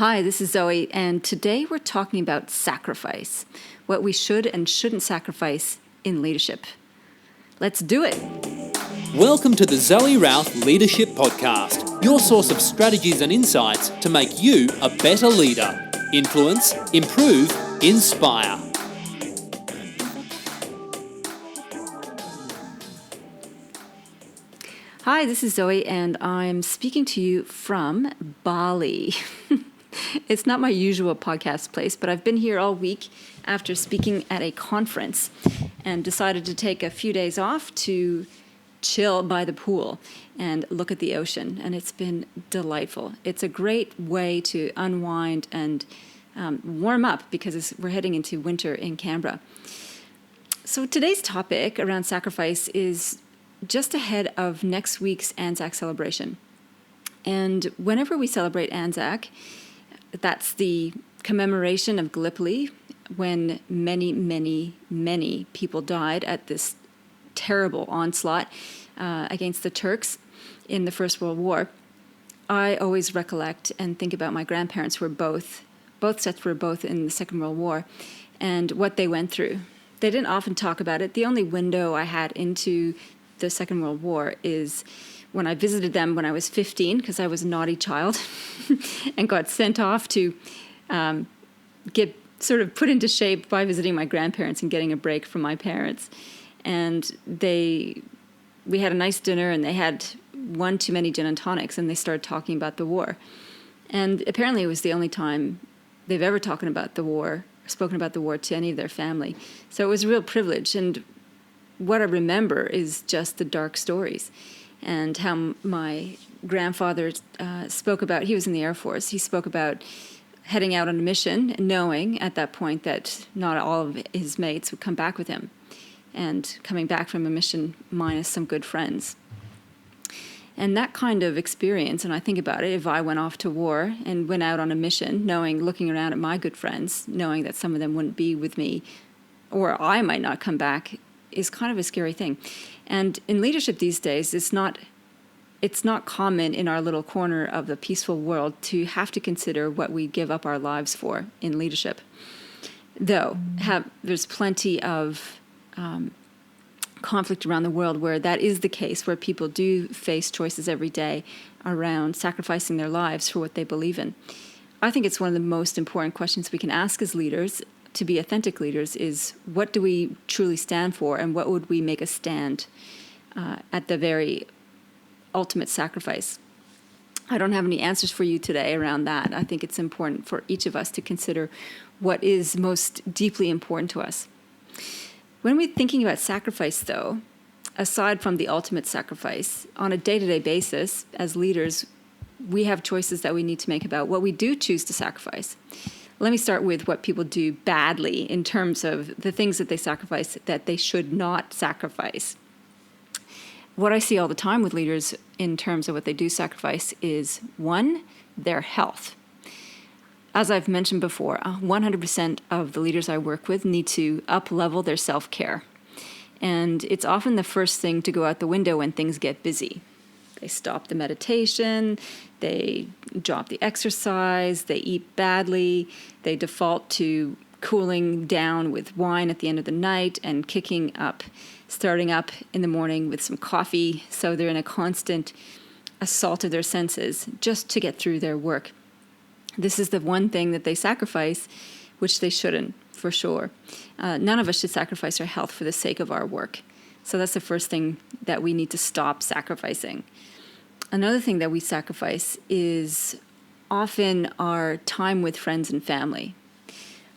Hi, this is Zoe, and today we're talking about sacrifice, what we should and shouldn't sacrifice in leadership. Let's do it. Welcome to the Zoe Routh Leadership Podcast, your source of strategies and insights to make you a better leader. Influence, improve, inspire. Hi, this is Zoe, and I'm speaking to you from Bali. It's not my usual podcast place, but I've been here all week after speaking at a conference and decided to take a few days off to chill by the pool and look at the ocean, and it's been delightful. It's a great way to unwind and warm up because we're heading into winter in Canberra. So today's topic around sacrifice is just ahead of next week's ANZAC celebration. And whenever we celebrate ANZAC, that's the commemoration of Gallipoli, when many, many, many people died at this terrible onslaught against the Turks in the First World War. I always recollect and think about my grandparents who were both sets were both in the Second World War and what they went through. They didn't often talk about it. The only window I had into the Second World War is when I visited them when I was 15, because I was a naughty child and got sent off to get sort of put into shape by visiting my grandparents and getting a break from my parents. And we had a nice dinner, and they had one too many gin and tonics, and they started talking about the war. And apparently it was the only time they've ever spoken about the war to any of their family. So it was a real privilege. And what I remember is just the dark stories and how my grandfather spoke about, he was in the Air Force, he spoke about heading out on a mission, knowing at that point that not all of his mates would come back with him, and coming back from a mission minus some good friends. And that kind of experience, and I think about it, if I went off to war and went out on a mission, looking around at my good friends, knowing that some of them wouldn't be with me, or I might not come back, is kind of a scary thing. And in leadership these days, it's not common in our little corner of the peaceful world to have to consider what we give up our lives for in leadership. Though there's plenty of conflict around the world where that is the case, where people do face choices every day around sacrificing their lives for what they believe in. I think it's one of the most important questions we can ask as leaders, to be authentic leaders, is what do we truly stand for, and what would we make a stand at the very ultimate sacrifice? I don't have any answers for you today around that. I think it's important for each of us to consider what is most deeply important to us. When we're thinking about sacrifice, though, aside from the ultimate sacrifice, on a day-to-day basis, as leaders, we have choices that we need to make about what we do choose to sacrifice. Let me start with what people do badly in terms of the things that they sacrifice that they should not sacrifice. What I see all the time with leaders in terms of what they do sacrifice is, one, their health. As I've mentioned before, 100% of the leaders I work with need to up-level their self-care. And it's often the first thing to go out the window when things get busy. They stop the meditation, they drop the exercise, they eat badly, they default to cooling down with wine at the end of the night and starting up in the morning with some coffee, so they're in a constant assault of their senses just to get through their work. This is the one thing that they sacrifice, which they shouldn't, for sure. None of us should sacrifice our health for the sake of our work. So that's the first thing that we need to stop sacrificing. Another thing that we sacrifice is often our time with friends and family.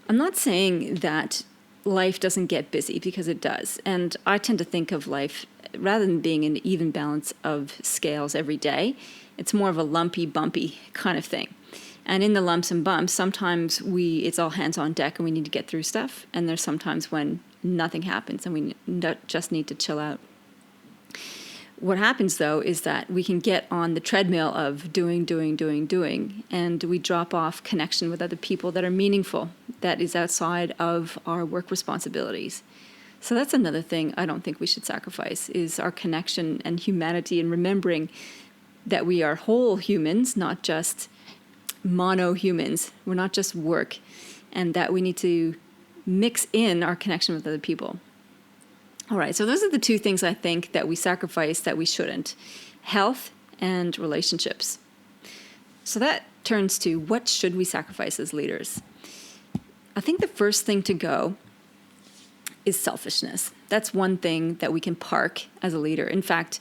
I'm not saying that life doesn't get busy, because it does. And I tend to think of life, rather than being an even balance of scales every day, it's more of a lumpy, bumpy kind of thing. And in the lumps and bumps, sometimes it's all hands on deck and we need to get through stuff. And there's sometimes when nothing happens and we just need to chill out. What happens, though, is that we can get on the treadmill of doing, and we drop off connection with other people that are meaningful, that is outside of our work responsibilities. So that's another thing I don't think we should sacrifice, is our connection and humanity, and remembering that we are whole humans, not just mono humans. We're not just work, and that we need to mix in our connection with other people. All right, so those are the two things I think that we sacrifice that we shouldn't: health and relationships. So that turns to, what should we sacrifice as leaders? I think the first thing to go is selfishness. That's one thing that we can park as a leader. In fact,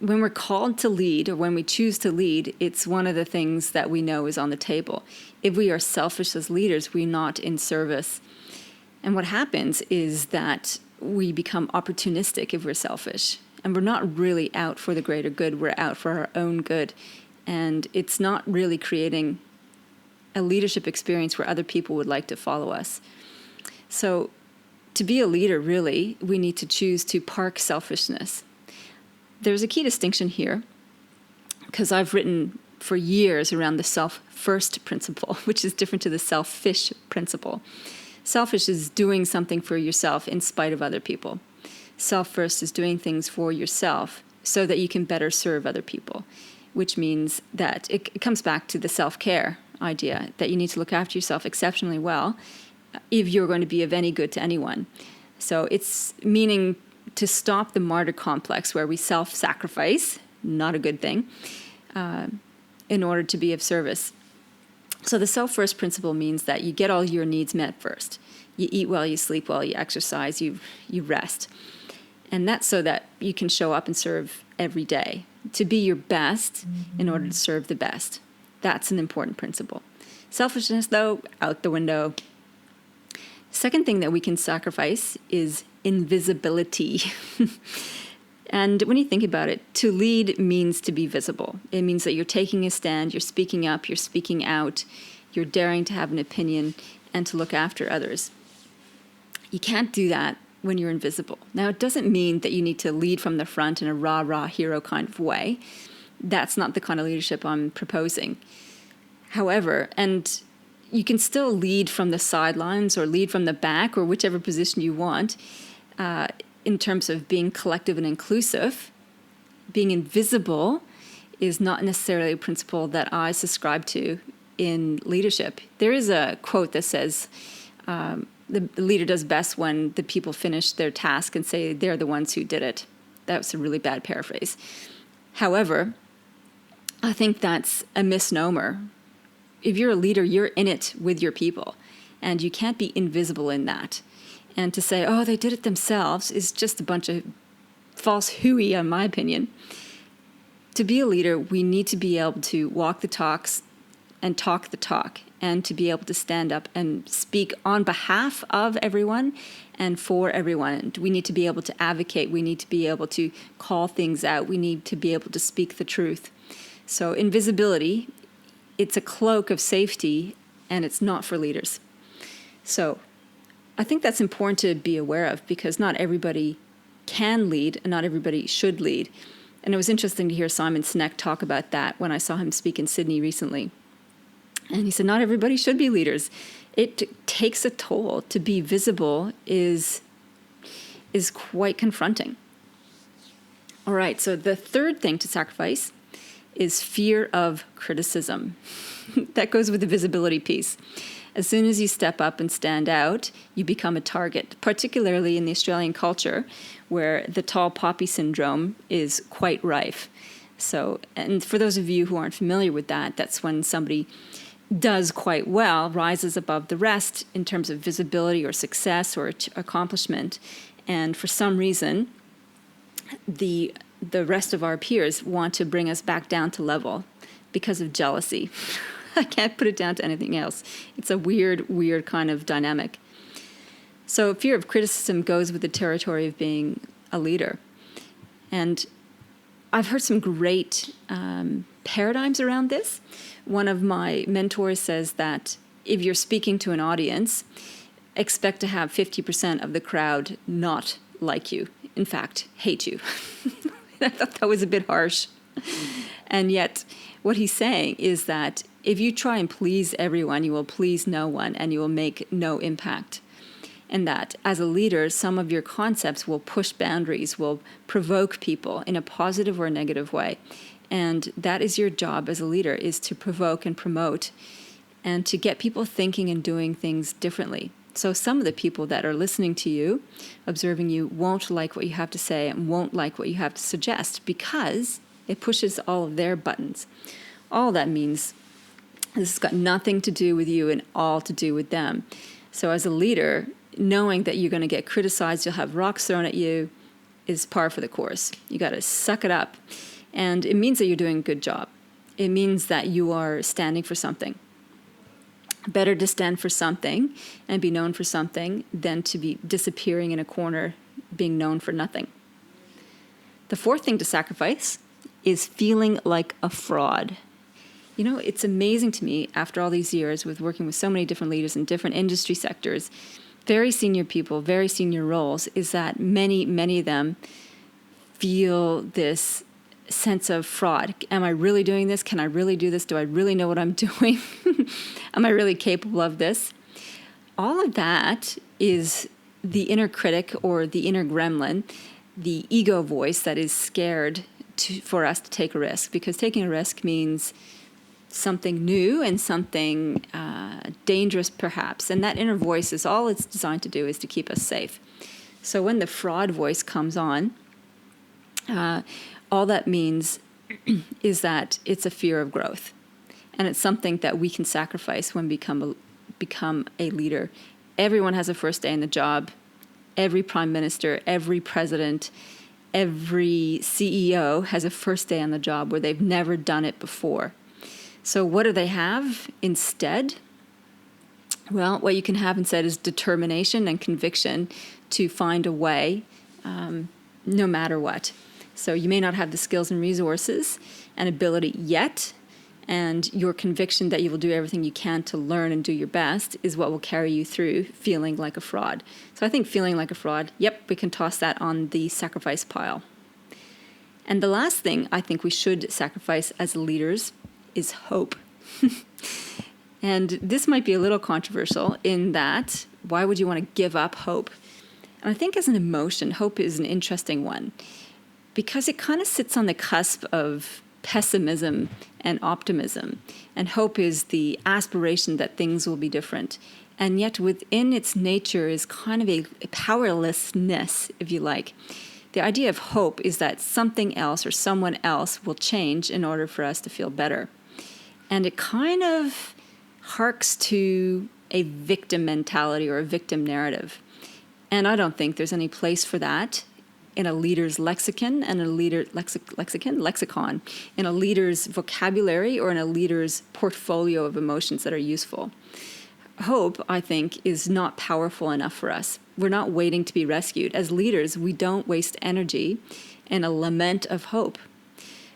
when we're called to lead, or when we choose to lead, it's one of the things that we know is on the table. If we are selfish as leaders, we're not in service. And what happens is that we become opportunistic if we're selfish. And we're not really out for the greater good, we're out for our own good. And it's not really creating a leadership experience where other people would like to follow us. So to be a leader, really, we need to choose to park selfishness. There's a key distinction here, because I've written for years around the self-first principle, which is different to the selfish principle. Selfish is doing something for yourself in spite of other people. Self-first is doing things for yourself so that you can better serve other people, which means that it comes back to the self-care idea, that you need to look after yourself exceptionally well if you're going to be of any good to anyone. So it's meaning to stop the martyr complex where we self-sacrifice, not a good thing, in order to be of service. So the self-first principle means that you get all your needs met first. You eat well, you sleep well, you exercise, you rest. And that's so that you can show up and serve every day, to be your best in order to serve the best. That's an important principle. Selfishness, though, out the window. Second thing that we can sacrifice is invisibility. And when you think about it, to lead means to be visible. It means that you're taking a stand, you're speaking up, you're speaking out, you're daring to have an opinion and to look after others. You can't do that when you're invisible. Now, it doesn't mean that you need to lead from the front in a rah-rah hero kind of way. That's not the kind of leadership I'm proposing. However, and you can still lead from the sidelines or lead from the back or whichever position you want, in terms of being collective and inclusive. Being invisible is not necessarily a principle that I subscribe to in leadership. There is a quote that says, the leader does best when the people finish their task and say they're the ones who did it. That was a really bad paraphrase. However, I think that's a misnomer. If you're a leader, you're in it with your people, and you can't be invisible in that. And to say, oh, they did it themselves is just a bunch of false hooey, in my opinion. To be a leader, we need to be able to walk the talks and talk the talk, and to be able to stand up and speak on behalf of everyone and for everyone. We need to be able to advocate. We need to be able to call things out. We need to be able to speak the truth. So invisibility, it's a cloak of safety, and it's not for leaders. So I think that's important to be aware of, because not everybody can lead and not everybody should lead. And it was interesting to hear Simon Sinek talk about that when I saw him speak in Sydney recently. And he said, not everybody should be leaders. It takes a toll. To be visible is quite confronting. All right, so the third thing to sacrifice is fear of criticism. That goes with the visibility piece. As soon as you step up and stand out, you become a target, particularly in the Australian culture, where the tall poppy syndrome is quite rife. So, and for those of you who aren't familiar with that, that's when somebody does quite well, rises above the rest in terms of visibility or success or accomplishment. And for some reason, the rest of our peers want to bring us back down to level because of jealousy. I can't put it down to anything else. It's a weird kind of dynamic. So fear of criticism goes with the territory of being a leader. And I've heard some great paradigms around this. One of my mentors says that if you're speaking to an audience, expect to have 50% of the crowd not like you. In fact, hate you. I thought that was a bit harsh. And yet, what he's saying is that if you try and please everyone, you will please no one, and you will make no impact. And that, as a leader, some of your concepts will push boundaries, will provoke people in a positive or a negative way. And that is your job as a leader, is to provoke and promote and to get people thinking and doing things differently. So some of the people that are listening to you, observing you, won't like what you have to say and won't like what you have to suggest because it pushes all of their buttons. All that means this has got nothing to do with you and all to do with them. So as a leader, knowing that you're going to get criticized, you'll have rocks thrown at you, is par for the course. You got to suck it up. And it means that you're doing a good job. It means that you are standing for something. Better to stand for something and be known for something than to be disappearing in a corner, being known for nothing. The fourth thing to sacrifice is feeling like a fraud. You know, it's amazing to me, after all these years with working with so many different leaders in different industry sectors, very senior people, very senior roles, is that many of them feel this sense of fraud. Am I really doing this? Can I really do this? Do I really know what I'm doing? Am I really capable of this? All of that is the inner critic or the inner gremlin, the ego voice that is scared for us to take a risk, because taking a risk means something new and something dangerous perhaps. And that inner voice is all it's designed to do is to keep us safe. So when the fraud voice comes on, all that means is that it's a fear of growth. And it's something that we can sacrifice when become a leader. Everyone has a first day in the job. Every prime minister, every president, every CEO has a first day on the job where they've never done it before. So what do they have instead? Well, what you can have instead is determination and conviction to find a way no matter what. So you may not have the skills and resources and ability yet, and your conviction that you will do everything you can to learn and do your best is what will carry you through feeling like a fraud. So I think feeling like a fraud, yep, we can toss that on the sacrifice pile. And the last thing I think we should sacrifice as leaders is hope. And this might be a little controversial in that, why would you want to give up hope? And I think as an emotion, hope is an interesting one because it kind of sits on the cusp of pessimism and optimism. And hope is the aspiration that things will be different. And yet within its nature is kind of a powerlessness, if you like. The idea of hope is that something else or someone else will change in order for us to feel better. And it kind of harks to a victim mentality or a victim narrative. And I don't think there's any place for that in a leader's lexicon and lexicon, in a leader's vocabulary or in a leader's portfolio of emotions that are useful. Hope, I think, is not powerful enough for us. We're not waiting to be rescued. As leaders, we don't waste energy in a lament of hope.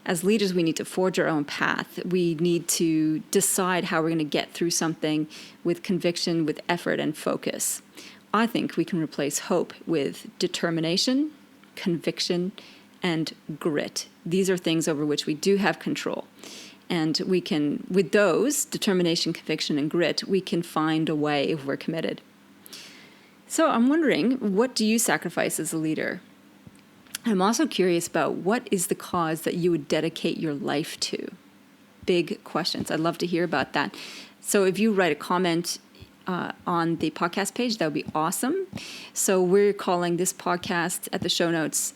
As leaders, we need to forge our own path. We need to decide how we're going to get through something with conviction, with effort and focus. I think we can replace hope with determination, conviction, and grit. These are things over which we do have control. And we can, with those, determination, conviction, and grit, we can find a way if we're committed. So I'm wondering, what do you sacrifice as a leader? I'm also curious about what is the cause that you would dedicate your life to? Big questions. I'd love to hear about that. So if you write a comment on the podcast page, that would be awesome. So we're calling this podcast at the show notes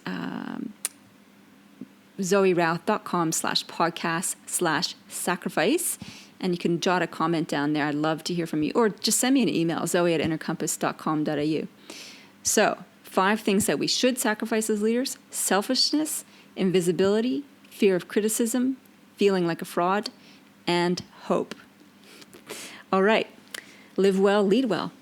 zoerouth.com/podcast/sacrifice. And you can jot a comment down there. I'd love to hear from you. Or just send me an email, zoe@innercompass.com.au. So 5 things that we should sacrifice as leaders: selfishness, invisibility, fear of criticism, feeling like a fraud, and hope. All right. Live well, lead well.